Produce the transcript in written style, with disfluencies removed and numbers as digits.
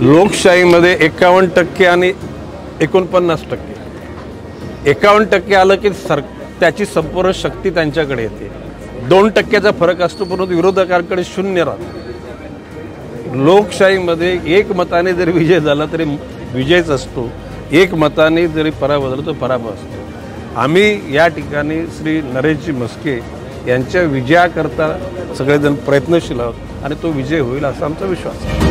लोकशाहीमध्ये 51% आणि 49%. 51% आलं की त्याची संपूर्ण शक्ती त्यांच्याकडे येते. 2%चा फरक असतो परंतु विरोधकांकडे शून्य राहतो. लोकशाहीमध्ये एक मताने जरी विजय झाला तरी विजयच असतो, एक मताने जरी पराभव झाला तर पराभव असतो. आम्ही या ठिकाणी श्री नरेशजी म्हस्के यांच्या विजयाकरता सगळेजण प्रयत्नशील आहोत आणि तो विजय होईल असा आमचा विश्वास आहे.